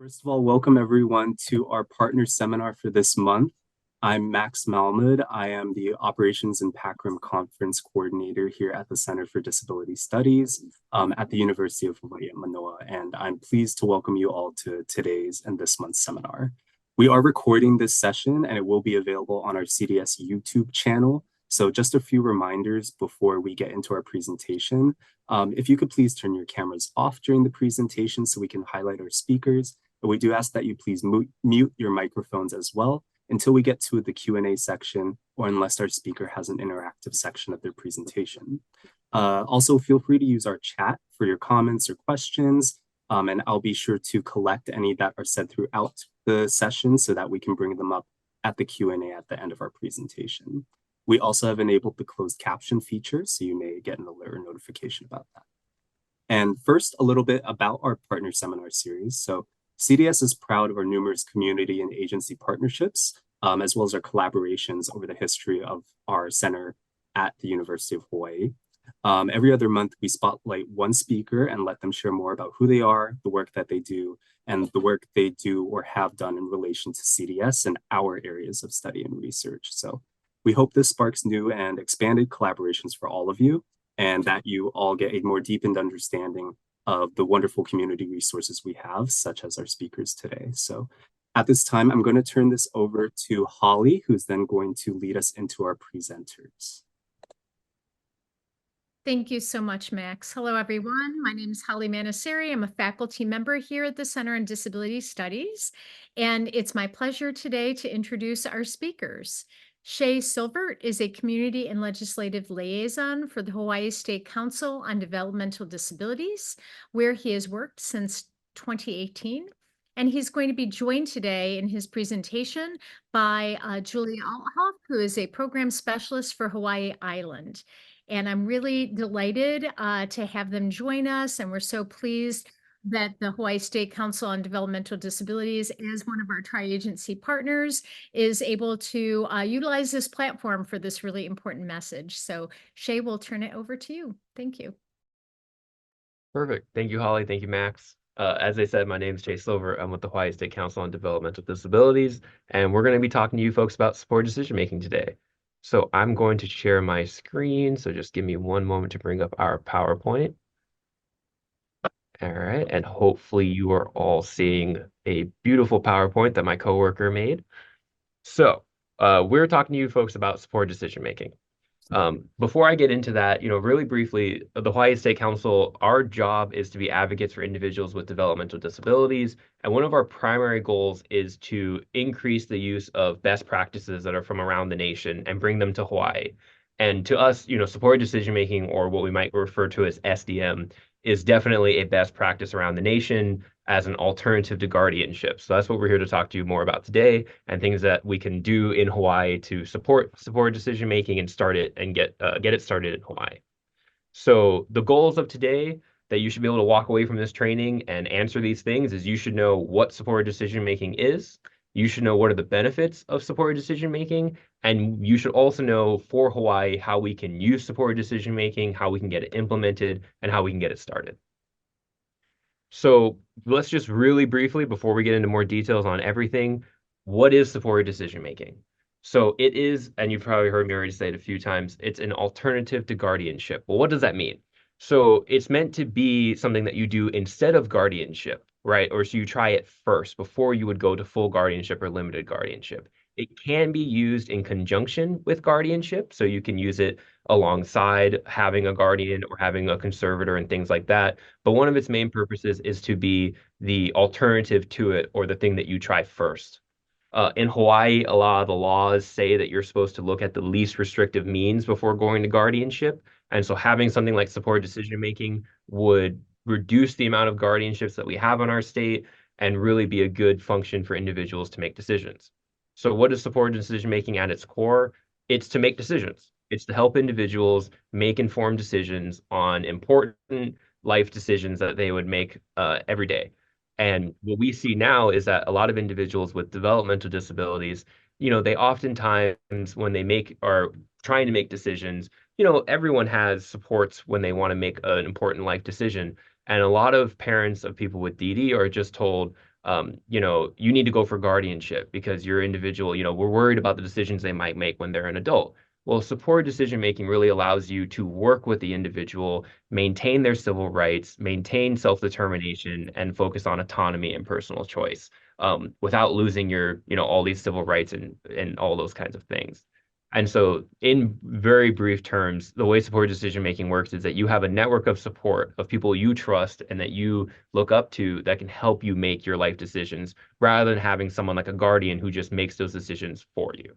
First of all, welcome everyone to our partner seminar for this month. I'm Max Malmud. I am the Operations and PACRIM Conference Coordinator here at the Center for Disability Studies at the University of Hawaii at Manoa, and I'm pleased to welcome you all to today's and this month's seminar. We are recording this session and it will be available on our CDS YouTube channel. So just a few reminders before we get into our presentation. If you could please turn your cameras off during the presentation so we can highlight our speakers. But we do ask that you please mute your microphones as well until we get to the Q&A section or unless our speaker has an interactive section of their presentation. Also, feel free to use our chat for your comments or questions, and I'll be sure to collect any that are said throughout the session so that we can bring them up at the Q&A at the end of our presentation. We also have enabled the closed caption feature, so you may get an alert or notification about that. And first, a little bit about our partner seminar series. So CDS is proud of our numerous community and agency partnerships, as well as our collaborations over the history of our center at the University of Hawaii. Every other month, we spotlight one speaker and let them share more about who they are, the work that they do, and the work they do or have done in relation to CDS and our areas of study and research. So we hope this sparks new and expanded collaborations for all of you, and that you all get a more deepened understanding of the wonderful community resources we have, such as our speakers today. So at this time, I'm going to turn this over to Holly, who's then going to lead us into our presenters. Thank you so much, Max. Hello, everyone. My name is Holly Manasseri. I'm a faculty member here at the Center on Disability Studies, and it's my pleasure today to introduce our speakers. Shay Silvert is a community and legislative liaison for the Hawaii State Council on Developmental Disabilities, where he has worked since 2018. And he's going to be joined today in his presentation by Julia Althoff, who is a program specialist for Hawaii Island. And I'm really delighted to have them join us. And we're so pleased that the Hawaii State Council on Developmental Disabilities, as one of our tri-agency partners, is able to utilize this platform for this really important message. So Shay, we'll turn it over to you. Thank you. Perfect. Thank you, Holly. Thank you, Max. As I said, my name is Jay Silver. I'm with the Hawaii State Council on Developmental Disabilities, and we're going to be talking to you folks about supported decision-making today. So I'm going to share my screen. So just give me one moment to bring up our PowerPoint. All right, and hopefully you are all seeing a beautiful PowerPoint that my coworker made. So we're talking to you folks about supported decision-making. Before I get into that, really briefly, the Hawaii State Council, our job is to be advocates for individuals with developmental disabilities. And one of our primary goals is to increase the use of best practices that are from around the nation and bring them to Hawaii. And to us, supported decision-making, or what we might refer to as SDM, is definitely a best practice around the nation as an alternative to guardianship. So that's what we're here to talk to you more about today, and things that we can do in Hawaii to support decision making and start it and get it started in Hawaii. So the goals of today that you should be able to walk away from this training and answer these things is you should know what supported decision making is. You should know what are the benefits of supported decision making, and you should also know for Hawaii how we can use supported decision making, how we can get it implemented, and how we can get it started. So let's just really briefly, before we get into more details on everything, what is supported decision making? So it is, and you've probably heard me already say it a few times, it's an alternative to guardianship. Well, what does that mean? So it's meant to be something that you do instead of guardianship, right? Or so you try it first before you would go to full guardianship or limited guardianship. It can be used in conjunction with guardianship. So you can use it alongside having a guardian or having a conservator and things like that. But one of its main purposes is to be the alternative to it, or the thing that you try first. In Hawaii, a lot of the laws say that you're supposed to look at the least restrictive means before going to guardianship. And so having something like supported decision-making would reduce the amount of guardianships that we have in our state and really be a good function for individuals to make decisions. So what is supported decision-making at its core? It's to make decisions. It's to help individuals make informed decisions on important life decisions that they would make every day. And what we see now is that a lot of individuals with developmental disabilities, they oftentimes, when they are trying to make decisions, everyone has supports when they want to make an important life decision. And a lot of parents of people with DD are just told, you need to go for guardianship because your individual, we're worried about the decisions they might make when they're an adult. Well, supported decision making really allows you to work with the individual, maintain their civil rights, maintain self-determination, and focus on autonomy and personal choice, without losing your, all these civil rights and all those kinds of things. And so, in very brief terms, the way supported decision making works is that you have a network of support of people you trust and that you look up to that can help you make your life decisions rather than having someone like a guardian who just makes those decisions for you.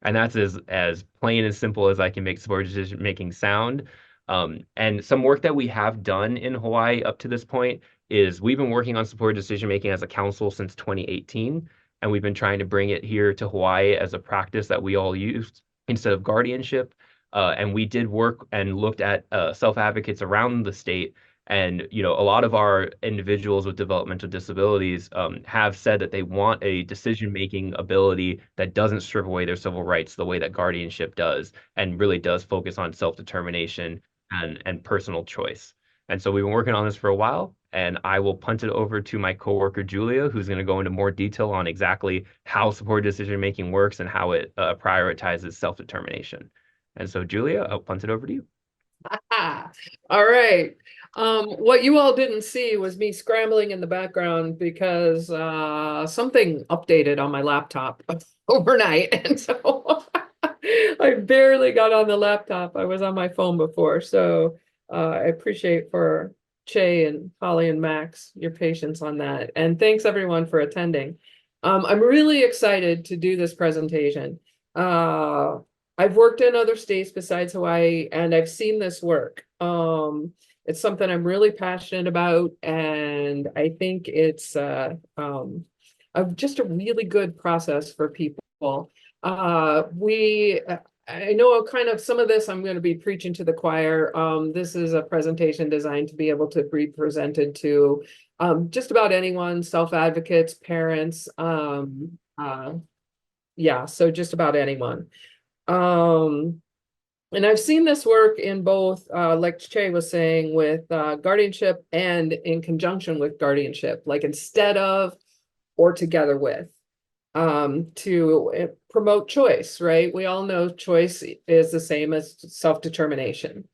And that's as plain and simple as I can make supported decision making sound. And some work that we have done in Hawaii up to this point is we've been working on supported decision making as a council since 2018, and we've been trying to bring it here to Hawaii as a practice that we all use instead of guardianship. And we did work and looked at self-advocates around the state. And, a lot of our individuals with developmental disabilities have said that they want a decision-making ability that doesn't strip away their civil rights the way that guardianship does, and really does focus on self-determination and personal choice. And so we've been working on this for a while, and I will punt it over to my coworker, Julia, who's going to go into more detail on exactly how supported decision-making works and how it prioritizes self-determination. And so, Julia, I'll punt it over to you. All right. What you all didn't see was me scrambling in the background because something updated on my laptop overnight. And so I barely got on the laptop. I was on my phone before. So I appreciate for Che and Holly and Max your patience on that. And thanks everyone for attending. I'm really excited to do this presentation. I've worked in other states besides Hawaii, and I've seen this work. It's something I'm really passionate about, and I think it's just a really good process for people. I know kind of some of this I'm going to be preaching to the choir. This is a presentation designed to be able to be presented to just about anyone, self-advocates, parents, yeah, so just about anyone. And I've seen this work in both, like Che was saying, with guardianship and in conjunction with guardianship, like instead of or together with, to promote choice, right? We all know choice is the same as self-determination,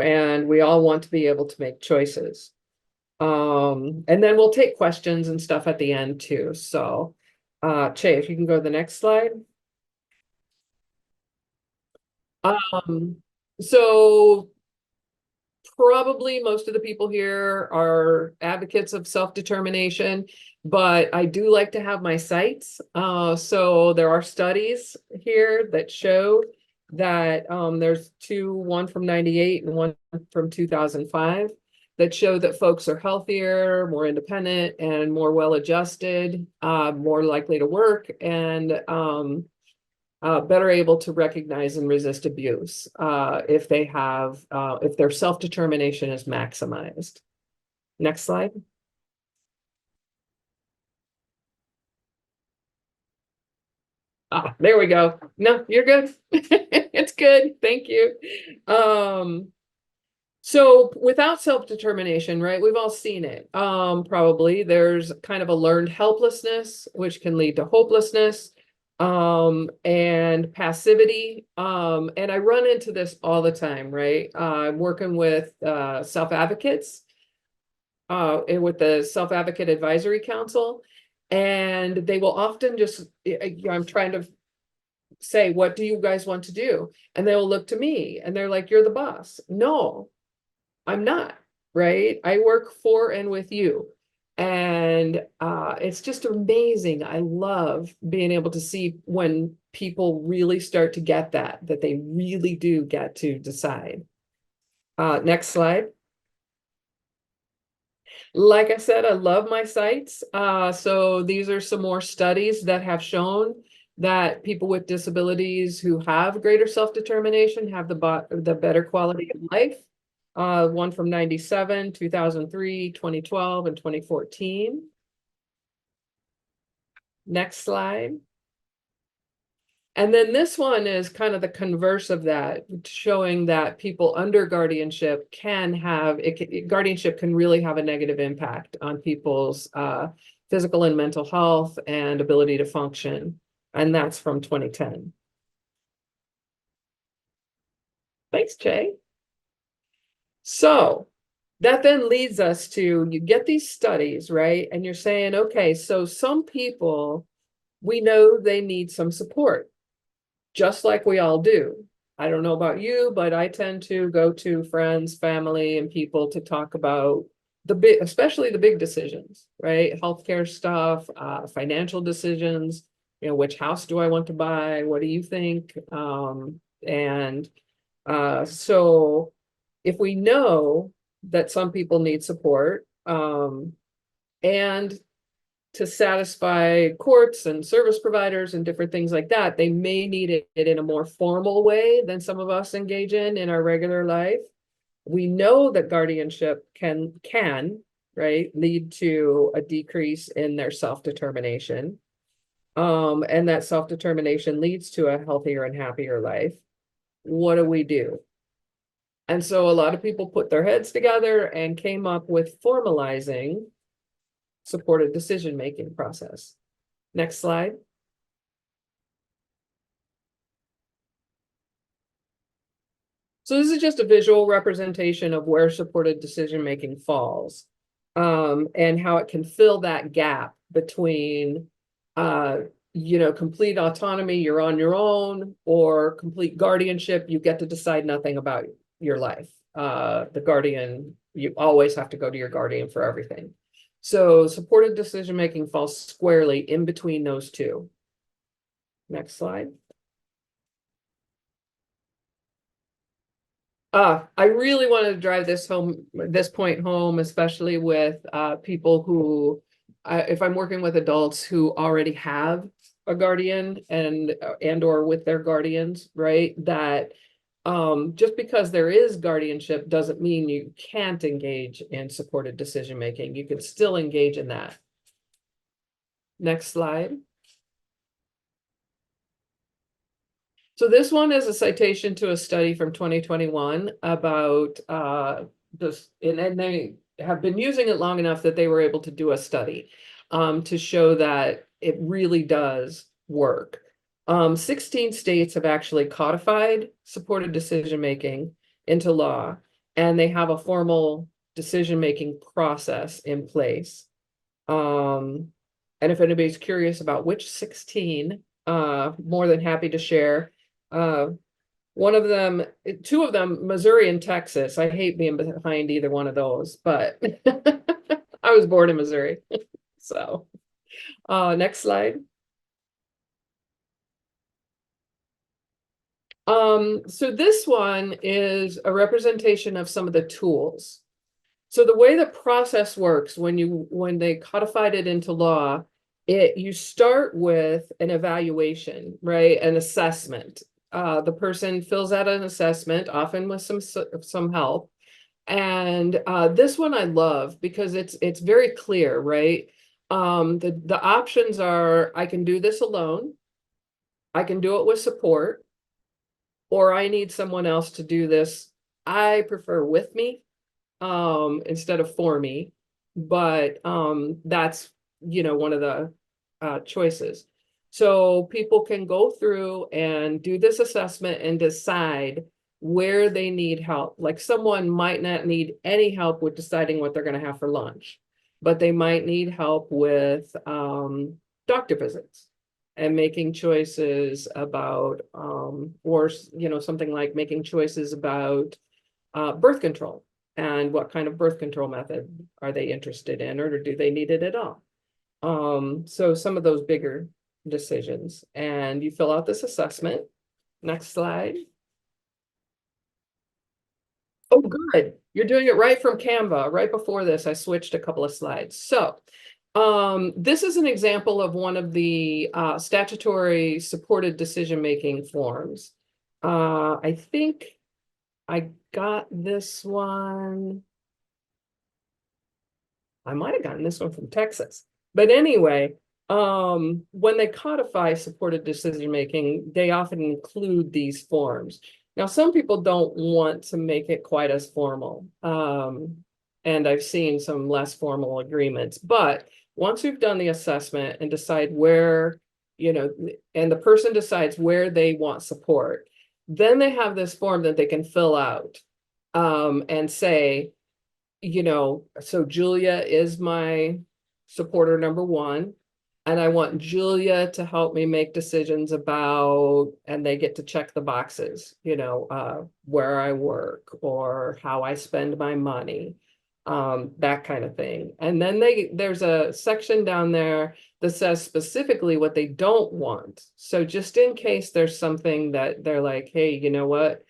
and we all want to be able to make choices. And then we'll take questions and stuff at the end too. So, Che, if you can go to the next slide. So probably most of the people here are advocates of self-determination, but I do like to have my sites. So there are studies here that show that there's one from 98 and one from 2005 that show that folks are healthier, more independent, and more well-adjusted, more likely to work, and better able to recognize and resist abuse if their self-determination is maximized. Next slide. There we go. No, you're good. It's good. Thank you. So without self-determination, right, we've all seen it. Probably there's kind of a learned helplessness, which can lead to hopelessness. And passivity. And I run into this all the time, right? I'm working with self-advocates and with the Self-Advocate Advisory Council, and they will often just, I'm trying to say, what do you guys want to do? And they will look to me and they're like, you're the boss. No, I'm not, right? I work for and with you. And it's just amazing. I love being able to see when people really start to get that they really do get to decide. Next slide. Like I said, I love my sites. So these are some more studies that have shown that people with disabilities who have greater self-determination have the better quality of life. One from 97, 2003, 2012, and 2014. Next slide. And then this one is kind of the converse of that, showing that people under guardianship guardianship can really have a negative impact on people's physical and mental health and ability to function. And that's from 2010. Thanks, Jay. So that then leads us to, you get these studies, right? And you're saying, okay, so some people, we know they need some support, just like we all do. I don't know about you, but I tend to go to friends, family, and people to talk about the big, especially the big decisions, right? Healthcare stuff, financial decisions, which house do I want to buy? What do you think? So if we know that some people need support, and to satisfy courts and service providers and different things like that, they may need it in a more formal way than some of us engage in our regular life. We know that guardianship can right, lead to a decrease in their self-determination. And that self-determination leads to a healthier and happier life. What do we do? And so a lot of people put their heads together and came up with formalizing supported decision-making process. Next slide. So this is just a visual representation of where supported decision-making falls, and how it can fill that gap between, complete autonomy, you're on your own, or complete guardianship, you get to decide nothing about your life. The guardian, you always have to go to your guardian for everything. So supported decision-making falls squarely in between those two. Next slide. I really wanted to drive this point home, especially with people who, if I'm working with adults who already have a guardian and or with their guardians, right? That just because there is guardianship doesn't mean you can't engage in supported decision-making. You can still engage in that. Next slide. So this one is a citation to a study from 2021 about this, and they have been using it long enough that they were able to do a study to show that it really does work. 16 states have actually codified supported decision-making into law, and they have a formal decision-making process in place. And if anybody's curious about which 16, more than happy to share. One of them, two of them, Missouri and Texas. I hate being behind either one of those, but I was born in Missouri. So, next slide. So this one is a representation of some of the tools. So the way the process works when they codified it into law, you start with an evaluation, right? An assessment. The person fills out an assessment, often with some help. And this one I love because it's very clear, right? The options are, I can do this alone, I can do it with support, or I need someone else to do this. I prefer with me instead of for me, but that's one of the choices. So people can go through and do this assessment and decide where they need help. Like someone might not need any help with deciding what they're going to have for lunch, but they might need help with doctor visits and making choices about, or something like making choices about birth control and what kind of birth control method are they interested in, or do they need it at all? So some of those bigger decisions, and you fill out this assessment. Next slide. Oh, good. You're doing it right from Canva. Right before this, I switched a couple of slides. So this is an example of one of the statutory supported decision-making forms. I think I got this one. I might have gotten this one from Texas. But anyway, when they codify supported decision-making, they often include these forms. Now, some people don't want to make it quite as formal. And I've seen some less formal agreements, but once we've done the assessment and decide where, and the person decides where they want support, then they have this form that they can fill out and say, so Julia is my supporter number one, and I want Julia to help me make decisions about, and they get to check the boxes, where I work or how I spend my money, that kind of thing. And then there's a section down there that says specifically what they don't want. So just in case there's something that they're like, hey, you know what?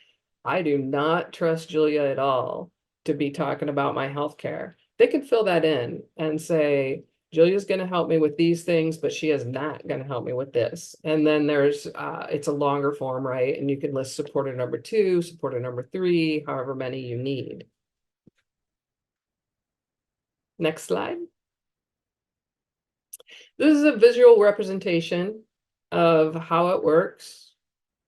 I do not trust Julia at all to be talking about my healthcare. They can fill that in and say, Julia's going to help me with these things, but she is not going to help me with this. And then there's, it's a longer form, right? And you can list supporter number 2, supporter number 3, however many you need. Next slide. This is a visual representation of how it works.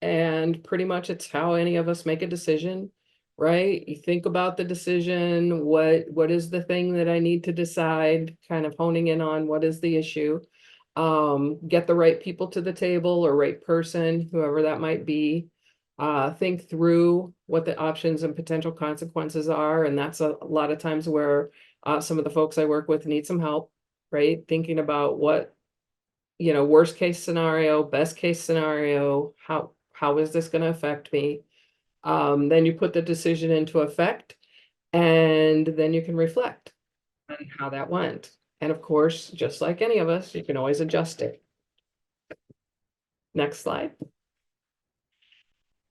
And pretty much it's how any of us make a decision, right? You think about the decision, what is the thing that I need to decide, kind of honing in on what is the issue. Get the right people to the table or right person, whoever that might be. Think through what the options and potential consequences are. And that's a lot of times where some of the folks I work with need some help, right? Thinking about what, worst case scenario, best case scenario, how is this going to affect me? Then you put the decision into effect, and then you can reflect on how that went. And of course, just like any of us, you can always adjust it. Next slide.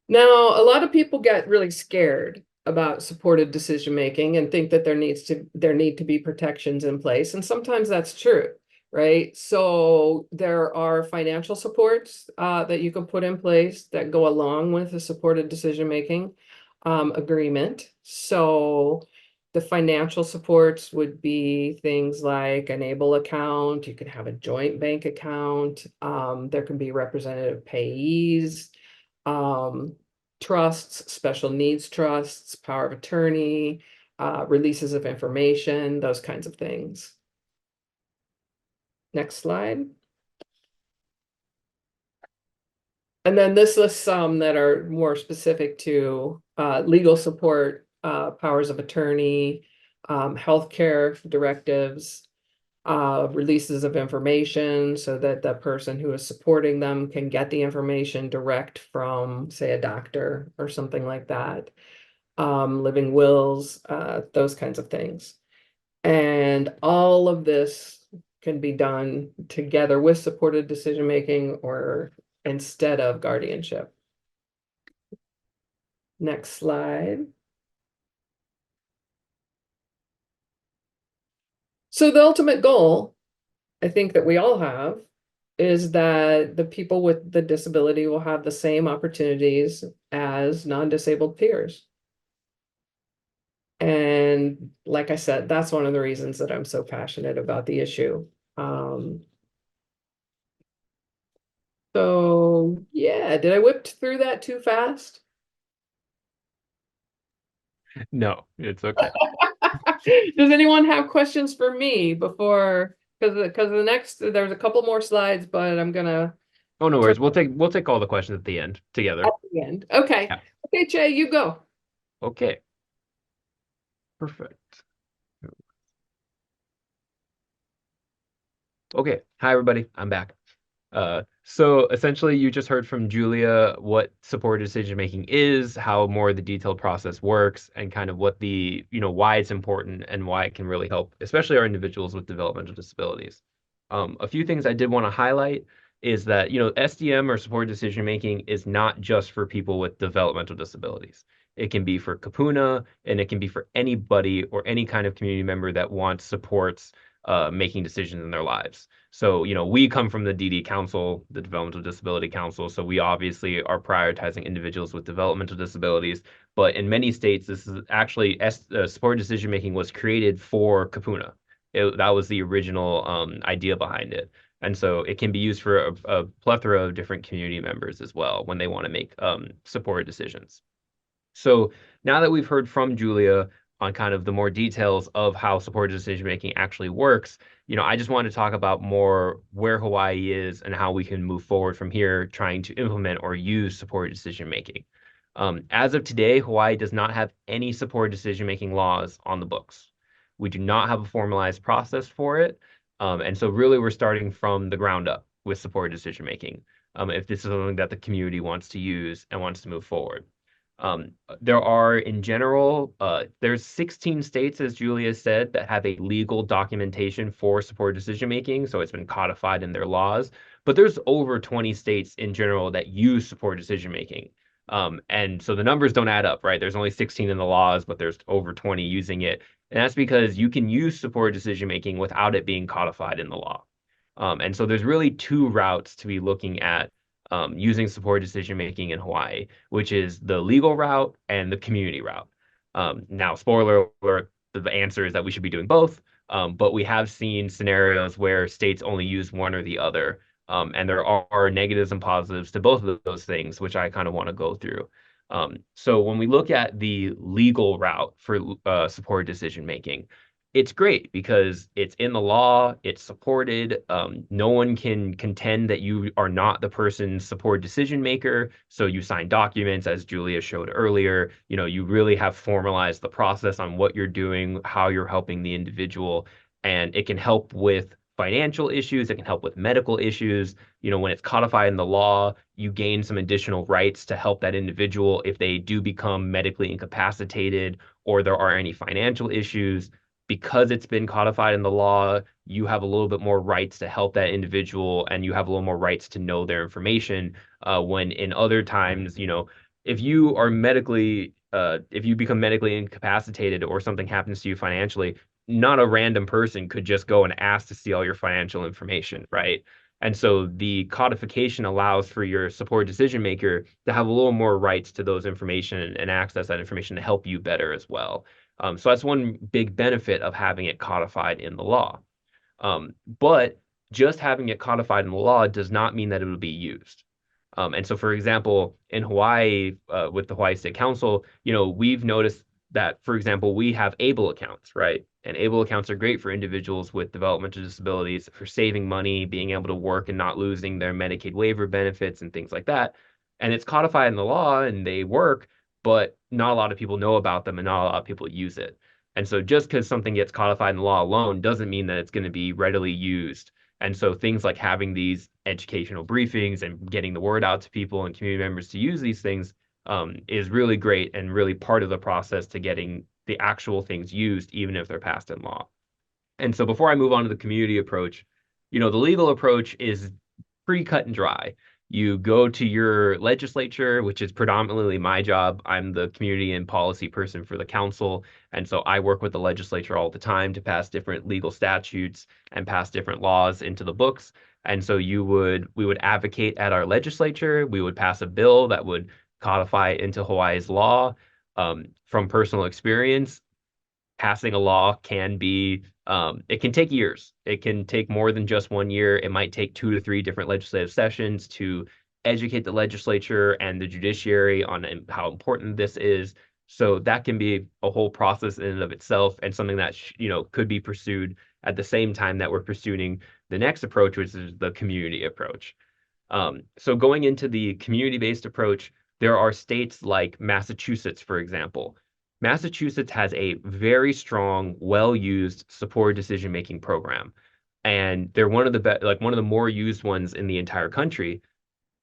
Now, a lot of people get really scared about supported decision making and think that there need to be protections in place. And sometimes that's true, right? So there are financial supports that you can put in place that go along with the supported decision making agreement. So the financial supports would be things like an ABLE account. You could have a joint bank account. There can be representative payees, trusts, special needs trusts, power of attorney, releases of information, those kinds of things. Next slide. And then this lists some that are more specific to legal support, powers of attorney, healthcare directives, releases of information so that the person who is supporting them can get the information direct from, say, a doctor or something like that. Living wills, those kinds of things. And all of this can be done together with supported decision-making or instead of guardianship. Next slide. So the ultimate goal, I think that we all have, is that the people with the disability will have the same opportunities as non-disabled peers. And like I said, that's one of the reasons that I'm so passionate about the issue. So yeah, did I whip through that too fast? No, it's okay. Does anyone have questions for me before, because there's a couple more slides, but I'm gonna Oh, no worries. We'll take all the questions at the end together. at the end. Okay. Yeah. Okay, Jay, you go. Okay. Perfect. Okay. Hi, everybody. I'm back. So essentially, you just heard from Julia what supported decision making is, how more of the detailed process works, and kind of what the, why it's important and why it can really help, especially our individuals with developmental disabilities. A few things I did want to highlight is that, SDM or supported decision making is not just for people with developmental disabilities. It can be for Kapuna, and it can be for anybody or any kind of community member that wants supports making decisions in their lives. So, we come from the DD Council, the Developmental Disability Council, so we obviously are prioritizing individuals with developmental disabilities. But in many states, this is actually supported decision making was created for Kapuna. That was the original idea behind it. And so it can be used for a plethora of different community members as well when they want to make supported decisions. So now that we've heard from Julia on kind of the more details of how supported decision making actually works, I just want to talk about more where Hawaii is and how we can move forward from here trying to implement or use supported decision making. As of today, Hawaii does not have any supported decision making laws on the books. We do not have a formalized process for it. And so really we're starting from the ground up with supported decision making, if this is something that the community wants to use and wants to move forward. There are, in general, there's 16 states, as Julia said, that have a legal documentation for supported decision making, so it's been codified in their laws. But there's over 20 states in general that use supported decision making. And so the numbers don't add up, right? There's only 16 in the laws, but there's over 20 using it. And that's because you can use supported decision making without it being codified in the law. And so there's really two routes to be looking at using supported decision making in Hawaii, which is the legal route and the community route. Now, spoiler alert, the answer is that we should be doing both, but we have seen scenarios where states only use one or the other. And there are negatives and positives to both of those things, which I kind of want to go through. So when we look at the legal route for supported decision making, it's great because it's in the law, it's supported. No one can contend that you are not the person's supported decision maker. So you sign documents, as Julia showed earlier. You really have formalized the process on what you're doing, how you're helping the individual, and it can help with financial issues. It can help with medical issues. When it's codified in the law, you gain some additional rights to help that individual if they do become medically incapacitated or there are any financial issues. Because it's been codified in the law, you have a little bit more rights to help that individual, and you have a little more rights to know their information. When in other times, if you are if you become medically incapacitated or something happens to you financially, not a random person could just go and ask to see all your financial information, right? And so the codification allows for your support decision maker to have a little more rights to those information and access that information to help you better as well. So that's one big benefit of having it codified in the law. But just having it codified in the law does not mean that it will be used. And so, for example, in Hawaii, with the Hawaii State Council, we've noticed that, for example, we have ABLE accounts, right? And ABLE accounts are great for individuals with developmental disabilities, for saving money, being able to work and not losing their Medicaid waiver benefits and things like that. And it's codified in the law and they work, but not a lot of people know about them and not a lot of people use it. And so just because something gets codified in the law alone doesn't mean that it's going to be readily used. And so things like having these educational briefings and getting the word out to people and community members to use these things is really great and really part of the process to getting the actual things used, even if they're passed in law. And so before I move on to the community approach, the legal approach is pretty cut and dry. You go to your legislature, which is predominantly my job. I'm the community and policy person for the council. And so I work with the legislature all the time to pass different legal statutes and pass different laws into the books. And so we would advocate at our legislature. We would pass a bill that would codify into Hawaii's law. From personal experience, passing a law can be, it can take years. It can take more than just 1 year. It might take 2 to 3 different legislative sessions to educate the legislature and the judiciary on how important this is. So that can be a whole process in and of itself, and something that could be pursued at the same time that we're pursuing the next approach, which is the community approach. So going into the community-based approach, there are states like Massachusetts, for example. Massachusetts has a very strong, well-used supported decision-making program. And they're one of the more used ones in the entire country.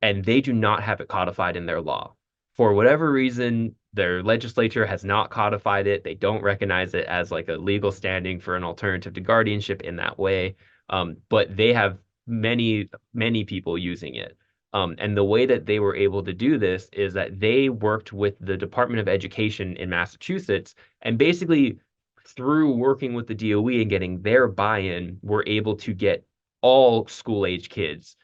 And they do not have it codified in their law. For whatever reason, their legislature has not codified it. They don't recognize it as like a legal standing for an alternative to guardianship in that way. But they have many, many people using it. And the way that they were able to do this is that they worked with the Department of Education in Massachusetts, and basically through working with the DOE and getting their buy-in, were able to get all school-age kids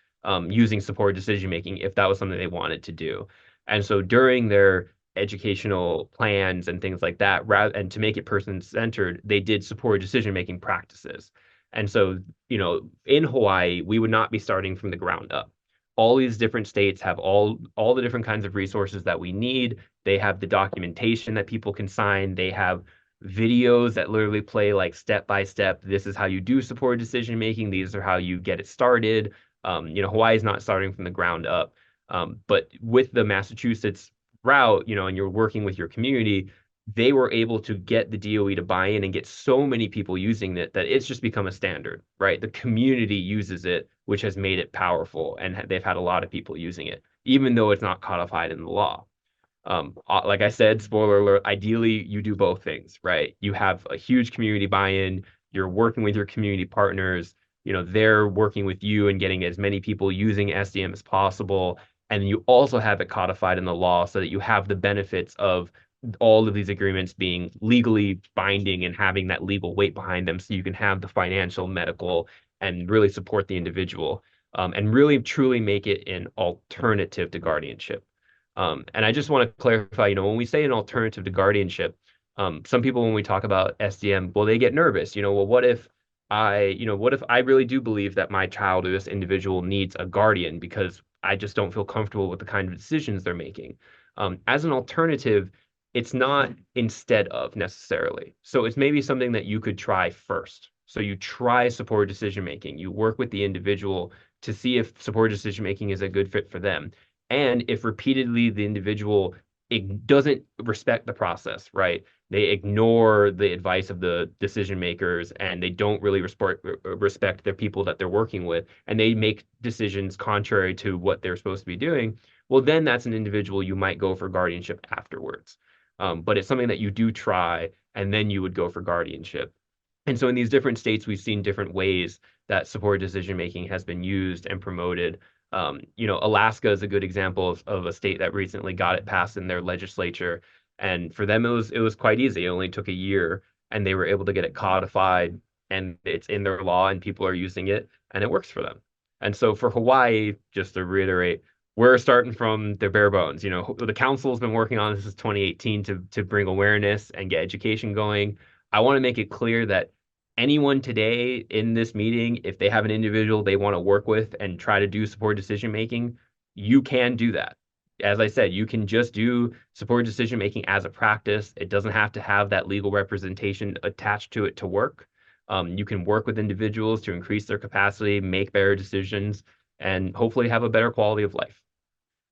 using supported decision-making if that was something they wanted to do. And so during their educational plans and things like that, and to make it person-centered, they did supported decision-making practices. And so, in Hawaii, we would not be starting from the ground up. All these different states have all the different kinds of resources that we need. They have the documentation that people can sign. They have videos that literally play like step by step. This is how you do supported decision making. These are how you get it started. Hawaii is not starting from the ground up. But with the Massachusetts route, and you're working with your community, they were able to get the DOE to buy in and get so many people using it that it's just become a standard, right? The community uses it, which has made it powerful, and they've had a lot of people using it, even though it's not codified in the law. Like I said, spoiler alert, ideally you do both things, right? You have a huge community buy-in, you're working with your community partners, they're working with you and getting as many people using SDM as possible. And you also have it codified in the law so that you have the benefits of all of these agreements being legally binding and having that legal weight behind them so you can have the financial, medical, and really support the individual, and really truly make it an alternative to guardianship. And I just want to clarify, when we say an alternative to guardianship, some people, when we talk about SDM, well, they get nervous. Well, what if I really do believe that my child or this individual needs a guardian because I just don't feel comfortable with the kind of decisions they're making. As an alternative, it's not instead of necessarily. So it's maybe something that you could try first. So you try supported decision making. You work with the individual to see if supported decision making is a good fit for them. And if repeatedly the individual doesn't respect the process, right? They ignore the advice of the decision makers and they don't really respect the people that they're working with, and they make decisions contrary to what they're supposed to be doing, well, then that's an individual you might go for guardianship afterwards. But it's something that you do try, and then you would go for guardianship. And so in these different states, we've seen different ways that supported decision making has been used and promoted. Alaska is a good example of a state that recently got it passed in their legislature. And for them, it was quite easy. It only took a year, and they were able to get it codified, and it's in their law, and people are using it, and it works for them. And so for Hawaii, just to reiterate, we're starting from the bare bones. The council has been working on this since 2018 to bring awareness and get education going. I want to make it clear that anyone today in this meeting, if they have an individual they want to work with and try to do supported decision making, you can do that. As I said, you can just do supported decision making as a practice. It doesn't have to have that legal representation attached to it to work. You can work with individuals to increase their capacity, make better decisions, and hopefully have a better quality of life.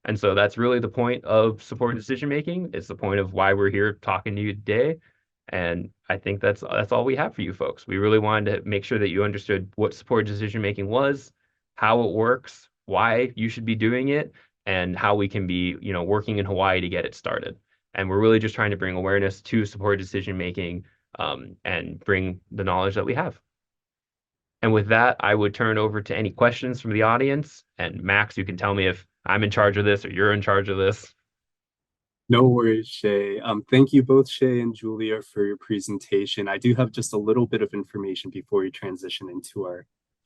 And so that's really the point of supported decision making. It's the point of why we're here talking to you today. And I think that's all we have for you folks. We really wanted to make sure that you understood what supported decision making was, how it works, why you should be doing it, and how we can be, working in Hawaii to get it started. And we're really just trying to bring awareness to supported decision making, and bring the knowledge that we have. And with that, I would turn over to any questions from the audience. And Max, you can tell me if I'm in charge of this or you're in charge of this. No worries, Shay. Thank you both, Shay and Julia, for your presentation. I do have just a little bit of information before we transition into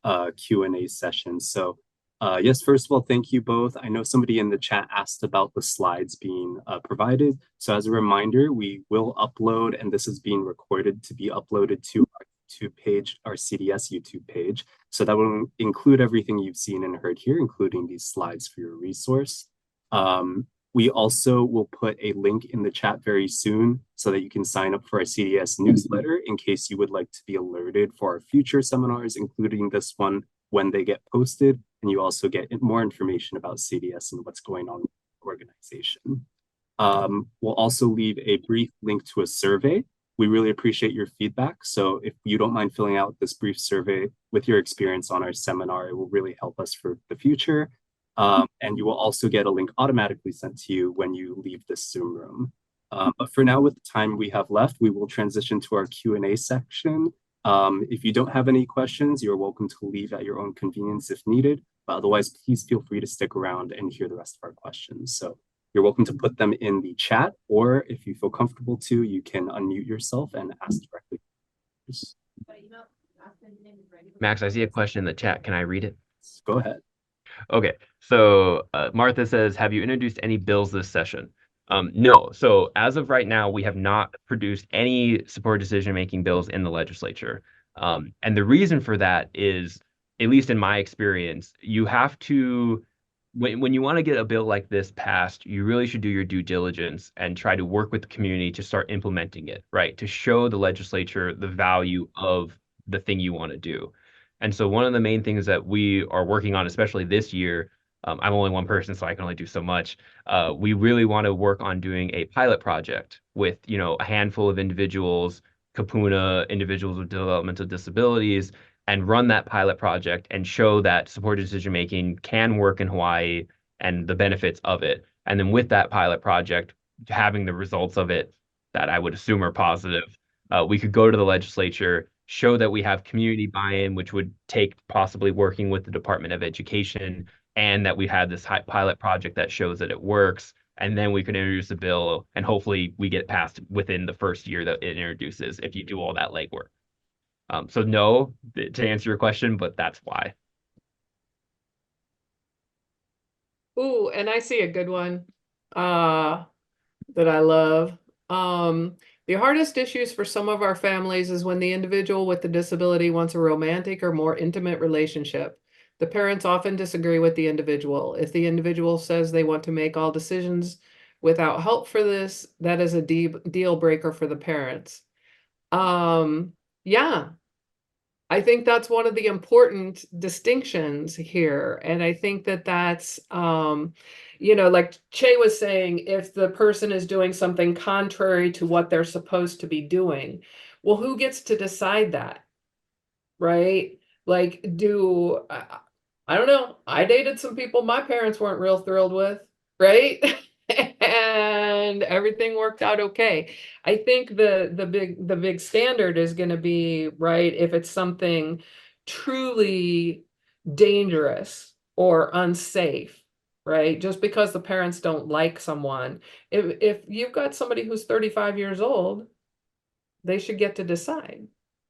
our Q&A session. So yes, first of all, thank you both. I know somebody in the chat asked about the slides being provided. So as a reminder, we will upload, and this is being recorded to be uploaded to our YouTube page, our CDS YouTube page. So that will include everything you've seen and heard here, including these slides for your resource. We also will put a link in the chat very soon so that you can sign up for our CDS newsletter in case you would like to be alerted for our future seminars, including this one, when they get posted. And you also get more information about CDS and what's going on with the organization. We'll also leave a brief link to a survey. We really appreciate your feedback. So if you don't mind filling out this brief survey with your experience on our seminar, it will really help us for the future. And you will also get a link automatically sent to you when you leave this Zoom room. But for now, with the time we have left, we will transition to our Q&A section. If you don't have any questions, you're welcome to leave at your own convenience if needed. But otherwise, please feel free to stick around and hear the rest of our questions. So you're welcome to put them in the chat, or if you feel comfortable to, you can unmute yourself and ask directly. Max, I see a question in the chat. Can I read it? Go ahead. Okay, so Martha says, have you introduced any bills this session? No. So as of right now, we have not produced any supported decision-making bills in the legislature. And the reason for that is, at least in my experience, you have to when you want to get a bill like this passed, you really should do your due diligence and try to work with the community to start implementing it, right? To show the legislature the value of the thing you want to do. And so one of the main things that we are working on, especially this year, I'm only one person, so I can only do so much. We really want to work on doing a pilot project with, a handful of individuals, Kapuna, individuals with developmental disabilities, and run that pilot project and show that supported decision making can work in Hawaii and the benefits of it. And then with that pilot project, having the results of it that I would assume are positive, we could go to the legislature, show that we have community buy-in, which would take possibly working with the Department of Education, and that we had this pilot project that shows that it works. And then we can introduce a bill, and hopefully we get passed within the first year that it introduces if you do all that legwork. So no, to answer your question, but that's why. Ooh, and I see a good one that I love. The hardest issues for some of our families is when the individual with the disability wants a romantic or more intimate relationship. The parents often disagree with the individual. If the individual says they want to make all decisions without help for this, that is a deal breaker for the parents. Yeah, I think that's one of the important distinctions here. And I think that that's, like Che was saying, if the person is doing something contrary to what they're supposed to be doing, well, who gets to decide that? Right? Like, I don't know. I dated some people my parents weren't real thrilled with, right? And everything worked out okay. I think the big standard is going to be, right, if it's something truly dangerous or unsafe, right? Just because the parents don't like someone. If you've got somebody who's 35 years old, they should get to decide,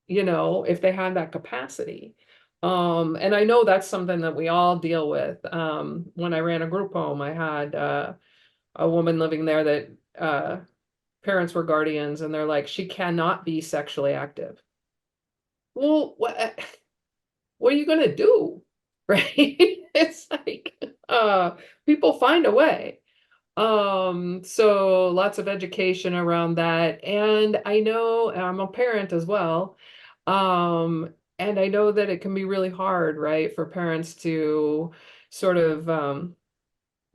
if they have that capacity. And I know that's something that we all deal with. When I ran a group home, I had a woman living there that parents were guardians, and they're like, she cannot be sexually active. Well, what are you gonna do? Right? It's like people find a way. So lots of education around that. And I know I'm a parent as well. And I know that it can be really hard, right, for parents to sort of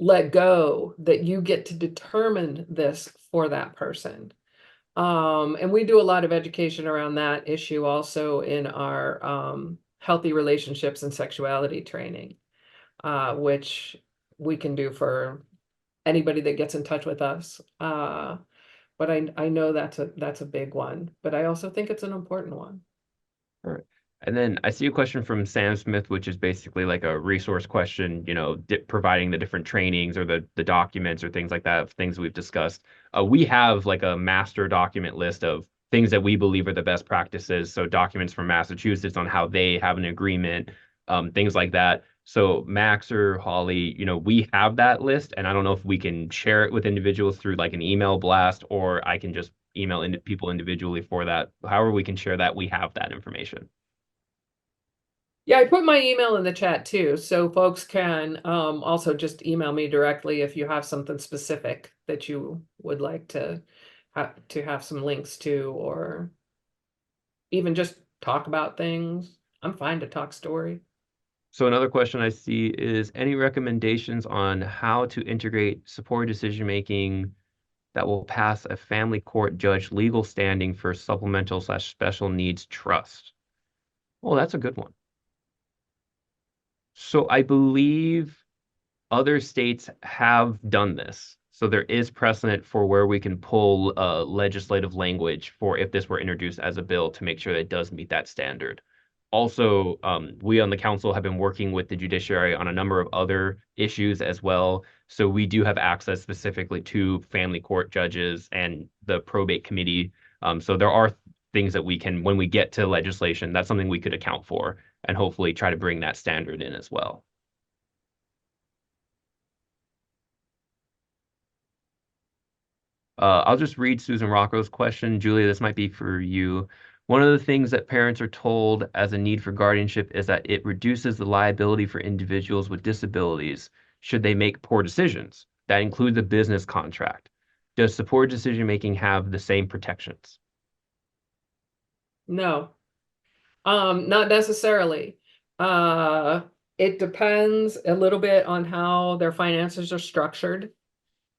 let go that you get to determine this for that person. And we do a lot of education around that issue also in our healthy relationships and sexuality training, which we can do for anybody that gets in touch with us. But I know that's a big one, but I also think it's an important one. All right. And then I see a question from Sam Smith, which is basically like a resource question, providing the different trainings or the documents or things like that, of things we've discussed. We have like a master document list of things that we believe are the best practices. So documents from Massachusetts on how they have an agreement, things like that. So Max or Holly, we have that list, and I don't know if we can share it with individuals through like an email blast, or I can just email into people individually for that. However we can share that, we have that information. Yeah, I put my email in the chat too, so folks can also just email me directly if you have something specific that you would like to have some links to, or even just talk about things. I'm fine to talk story. So another question I see is any recommendations on how to integrate supported decision-making that will pass a family court judge legal standing for supplemental/special needs trust? Oh, that's a good one. So I believe other states have done this. So there is precedent for where we can pull legislative language for if this were introduced as a bill to make sure that it does meet that standard. Also, we on the council have been working with the judiciary on a number of other issues as well. So we do have access specifically to family court judges and the probate committee. So there are things that we can, when we get to legislation, that's something we could account for and hopefully try to bring that standard in as well. I'll just read Susan Rocco's question. Julia, this might be for you. One of the things that parents are told as a need for guardianship is that it reduces the liability for individuals with disabilities. should they make poor decisions? That includes a business contract. Does supported decision making have the same protections? No, not necessarily. It depends a little bit on how their finances are structured,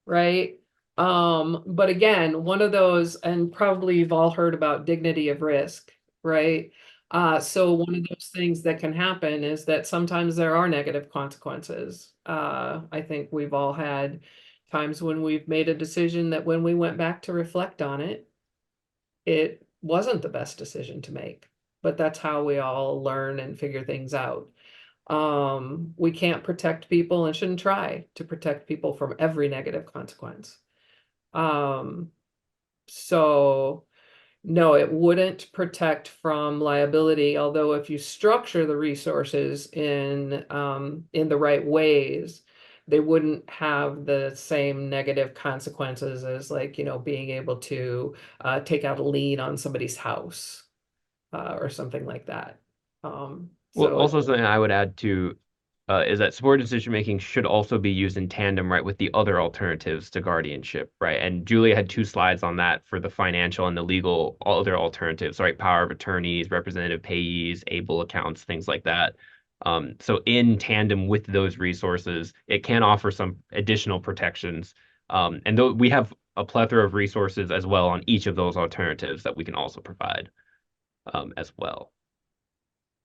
right? But again, one of those, and probably you've all heard about dignity of risk, right? So one of those things that can happen is that sometimes there are negative consequences. I think we've all had times when we've made a decision that when we went back to reflect on it, it wasn't the best decision to make, but that's how we all learn and figure things out. We can't protect people and shouldn't try to protect people from every negative consequence. So no, it wouldn't protect from liability, although if you structure the resources in the right ways, they wouldn't have the same negative consequences as, like, being able to take out a lien on somebody's house or something like that. Well, So also something I would add to is that supported decision making should also be used in tandem, right, with the other alternatives to guardianship, right? And Julia had 2 slides on that for the financial and the legal other alternatives, right? Power of attorneys, representative payees, able accounts, things like that. So in tandem with those resources, it can offer some additional protections. And though we have a plethora of resources as well on each of those alternatives that we can also provide as well.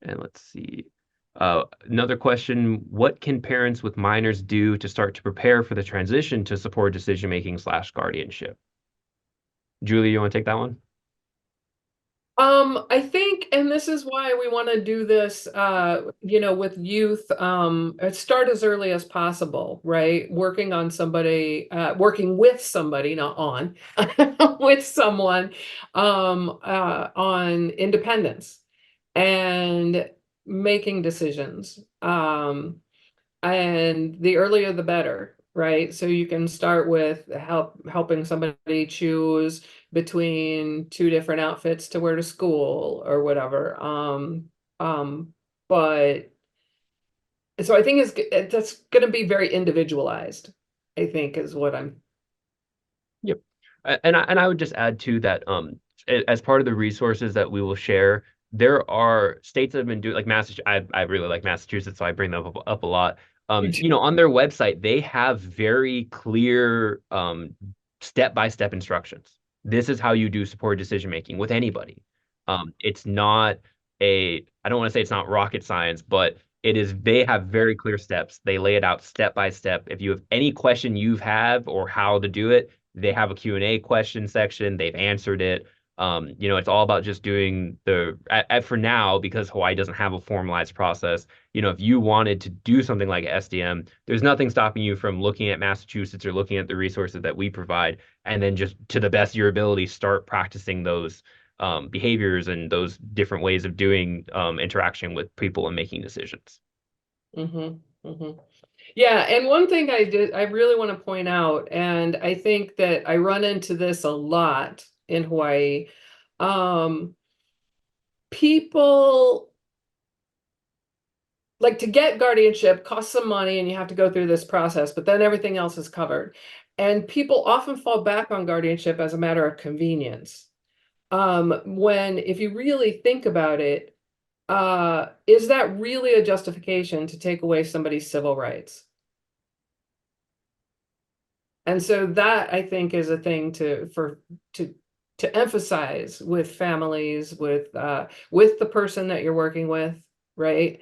And let's see. Another question, what can parents with minors do to start to prepare for the transition to support decision-making / guardianship? Julie, you want to take that one? I think, and this is why we want to do this, with youth, start as early as possible, right? Working with somebody, not on, with someone, on independence and making decisions. And the earlier the better, right? So you can start with helping somebody choose between 2 different outfits to wear to school or whatever. But so I think that's going to be very individualized, I think, is what I'm. Yep. And I would just add to that, as part of the resources that we will share, there are states that have been doing, like Massachusetts. I really like Massachusetts, so I bring them up a lot. On their website, they have very clear step-by-step instructions. This is how you do supported decision making with anybody. It's not I don't want to say it's not rocket science, but it is, they have very clear steps. They lay it out step by step. If you have any question you have or how to do it, they have a Q&A question section. They've answered it. It's all about just doing for now, because Hawaii doesn't have a formalized process. If you wanted to do something like SDM, there's nothing stopping you from looking at Massachusetts or looking at the resources that we provide, and then just to the best of your ability, start practicing those behaviors and those different ways of doing interaction with people and making decisions. Mm-hmm, mm-hmm. Yeah, and one thing I really want to point out, and I think that I run into this a lot in Hawaii. People, like, to get guardianship costs some money and you have to go through this process, but then everything else is covered. And people often fall back on guardianship as a matter of convenience. When, if you really think about it, is that really a justification to take away somebody's civil rights? And so that, I think, is a thing to emphasize with families, with the person that you're working with, right?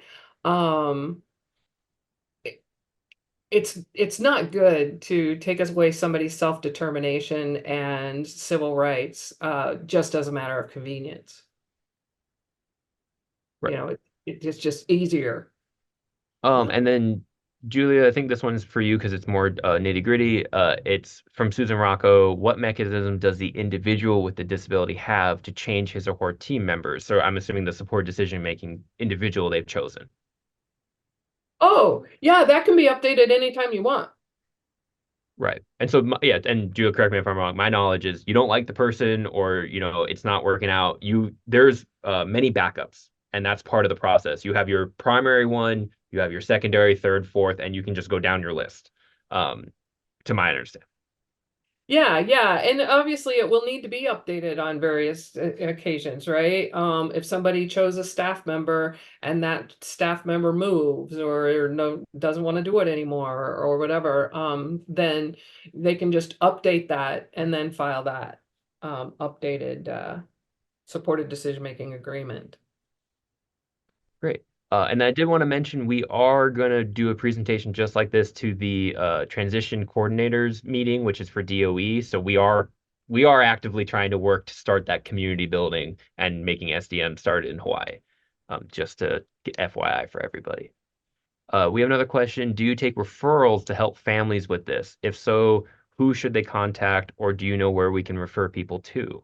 It's not good to take away somebody's self-determination and civil rights just as a matter of convenience. Right. It's just easier. And then Julia, I think this one's for you because it's more nitty-gritty. It's from Susan Rocco. What mechanism does the individual with the disability have to change his or her team members? So I'm assuming the support decision-making individual they've chosen. Oh, yeah, that can be updated anytime you want. Right. And so, yeah, and Julia, correct me if I'm wrong. My knowledge is you don't like the person, or, it's not working out. There's many backups, and that's part of the process. You have your primary one, You have your secondary, third, fourth, and you can just go down your list, to my understanding. Yeah, yeah, and obviously it will need to be updated on various occasions, right? If somebody chose a staff member and that staff member moves or no doesn't want to do it anymore or whatever, then they can just update that and then file that updated supported decision-making agreement. Great. And I did want to mention we are going to do a presentation just like this to the transition coordinators meeting, which is for DOE. So we are actively trying to work to start that community building and making SDM started in Hawaii. Just to get FYI for everybody. We have another question. Do you take referrals to help families with this? If so, who should they contact, or do you know where we can refer people to?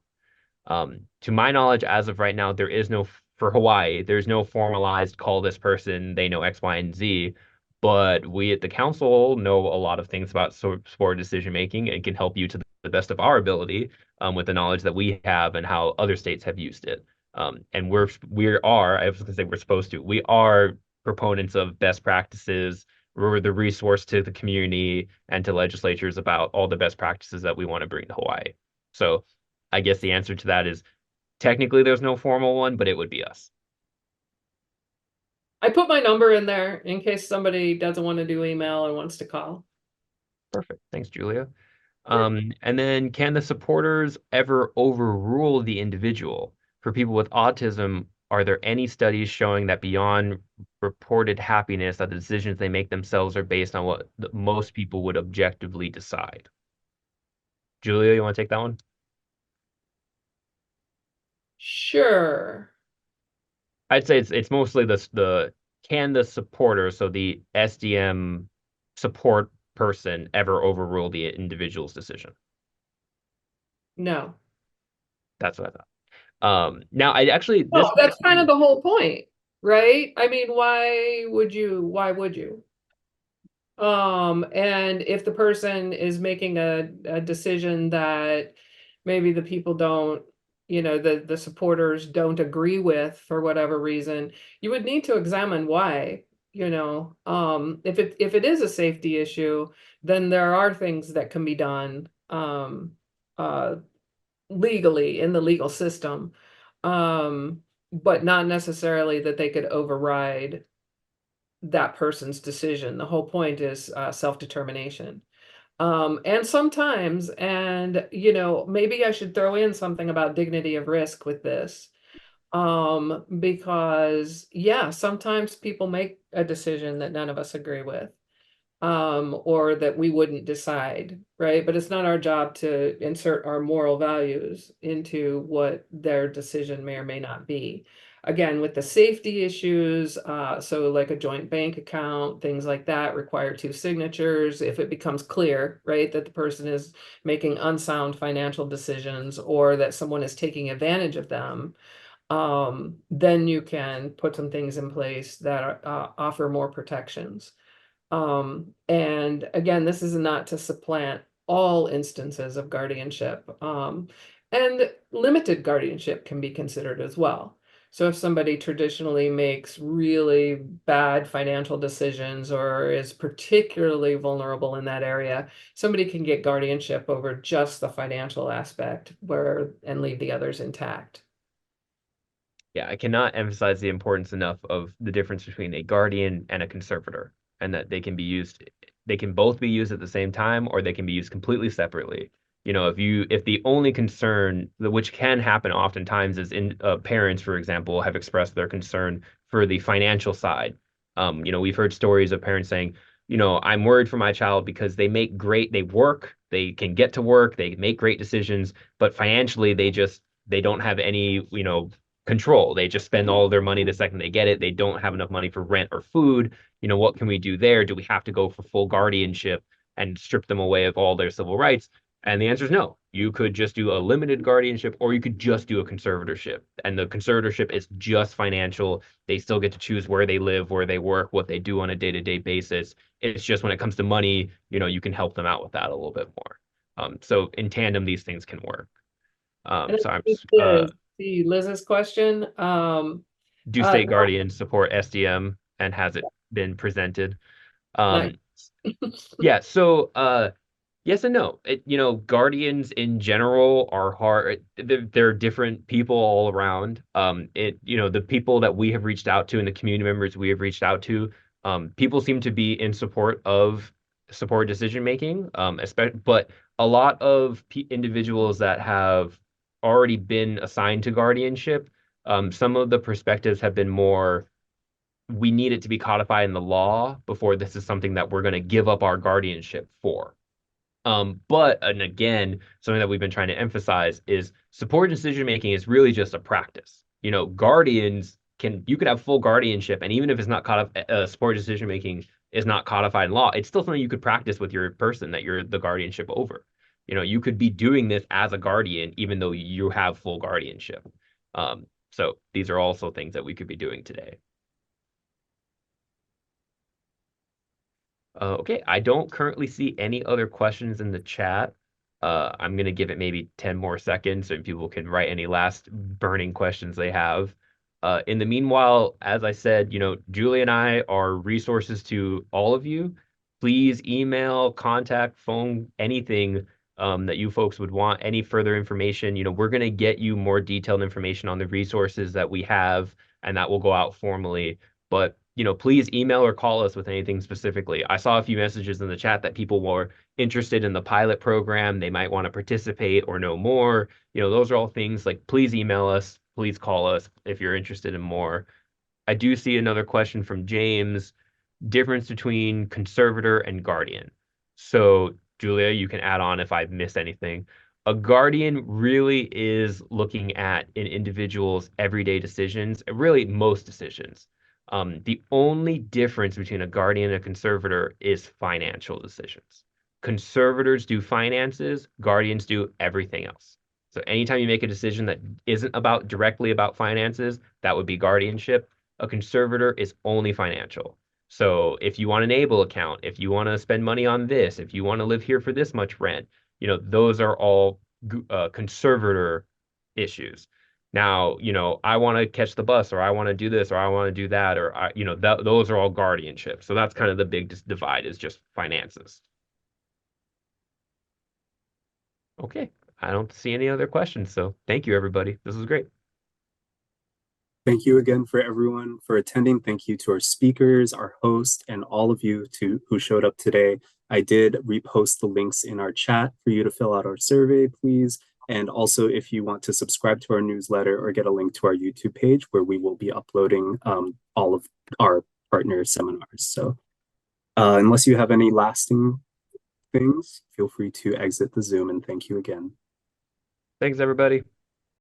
To my knowledge, as of right now, there is no, for Hawaii, there's no formalized call this person, they know X, Y, and Z. But we at the council know a lot of things about sport decision making and can help you to the best of our ability with the knowledge that we have and how other states have used it. And I was going to say we're supposed to, we are proponents of best practices. We're the resource to the community and to legislatures about all the best practices that we want to bring to Hawaii. So I guess the answer to that is technically there's no formal one, but it would be us. I put my number in there in case somebody doesn't want to do email and wants to call. Perfect. Thanks, Julia. And then can the supporters ever overrule the individual? For people with autism, are there any studies showing that beyond reported happiness, that the decisions they make themselves are based on what most people would objectively decide? Julia, you want to take that one? Sure. I'd say it's mostly the can the supporter, so the SDM support person, ever overrule the individual's decision? No. That's what I thought. Now I actually this Well, that's kind of the whole point, right? I mean, why would you? Why would you? And if the person is making a decision that maybe the people don't, the supporters don't agree with for whatever reason, you would need to examine why. If it is a safety issue, then there are things that can be done legally in the legal system, but not necessarily that they could override that person's decision. The whole point is self-determination. And sometimes, and maybe I should throw in something about dignity of risk with this. Because yeah, sometimes people make a decision that none of us agree with, or that we wouldn't decide, right? But it's not our job to insert our moral values into what their decision may or may not be. Again, with the safety issues, so like a joint bank account, things like that require two signatures. If it becomes clear, right, that the person is making unsound financial decisions or that someone is taking advantage of them, then you can put some things in place that offer more protections. And again, this is not to supplant all instances of guardianship. And limited guardianship can be considered as well. So if somebody traditionally makes really bad financial decisions or is particularly vulnerable in that area, somebody can get guardianship over just the financial aspect and leave the others intact. Yeah, I cannot emphasize the importance enough of the difference between a guardian and a conservator, and that they can both be used at the same time, or they can be used completely separately. If the only concern, which can happen oftentimes, is in parents, for example, have expressed their concern for the financial side. We've heard stories of parents saying, I'm worried for my child because they work, they can get to work, they make great decisions, but financially they don't have any, control. They just spend all their money the second they get it. They don't have enough money for rent or food. What can we do there? Do we have to go for full guardianship and strip them away of all their civil rights? And the answer is no. You could just do a limited guardianship, or you could just do a conservatorship. And the conservatorship is just financial. They still get to choose where they live, where they work, what they do on a day-to-day basis. It's just when it comes to money, you can help them out with that a little bit more. So in tandem, these things can work. See Liz's question. Do state guardians support SDM, and has it been presented. Nice. Yeah, so yes and no. Guardians in general are hard. They're different people all around. The people that we have reached out to and the community members we have reached out to, people seem to be in support of support decision making. But a lot of individuals that have already been assigned to guardianship, some of the perspectives have been more, we need it to be codified in the law before this is something that we're going to give up our guardianship for. And again, something that we've been trying to emphasize is supported decision making is really just a practice. You could have full guardianship, and even if it's not supported decision making is not codified in law, it's still something you could practice with your person that you're the guardianship over. You could be doing this as a guardian, even though you have full guardianship. So these are also things that we could be doing today. Okay, I don't currently see any other questions in the chat. I'm going to give it maybe 10 more seconds so people can write any last burning questions they have. In the meanwhile, as I said, Julie and I are resources to all of you. Please email, contact, phone, anything that you folks would want, any further information. We're going to get you more detailed information on the resources that we have, and that will go out formally. But please email or call us with anything specifically. I saw a few messages in the chat that people were interested in the pilot program. They might want to participate or know more. Those are all things like, please email us, please call us if you're interested in more. I do see another question from James, difference between conservator and guardian. So Julia, you can add on if I've missed anything. A guardian really is looking at an individual's everyday decisions, really most decisions. The only difference between a guardian and a conservator is financial decisions. Conservators do finances, guardians do everything else. So anytime you make a decision that isn't directly about finances, that would be guardianship. A conservator is only financial. So if you want an ABLE account, if you want to spend money on this, if you want to live here for this much rent, those are all conservator issues. Now, I want to catch the bus, or I want to do this, or I want to do that, or those are all guardianship. So that's kind of the big divide, is just finances. Okay, I don't see any other questions. So thank you, everybody. This was great. Thank you again for everyone for attending. Thank you to our speakers, our host, and all of you who showed up today. I did repost the links in our chat for you to fill out our survey, please. And also, if you want to subscribe to our newsletter or get a link to our YouTube page, where we will be uploading all of our partner seminars. So unless you have any lasting things, feel free to exit the Zoom, and thank you again. Thanks, everybody.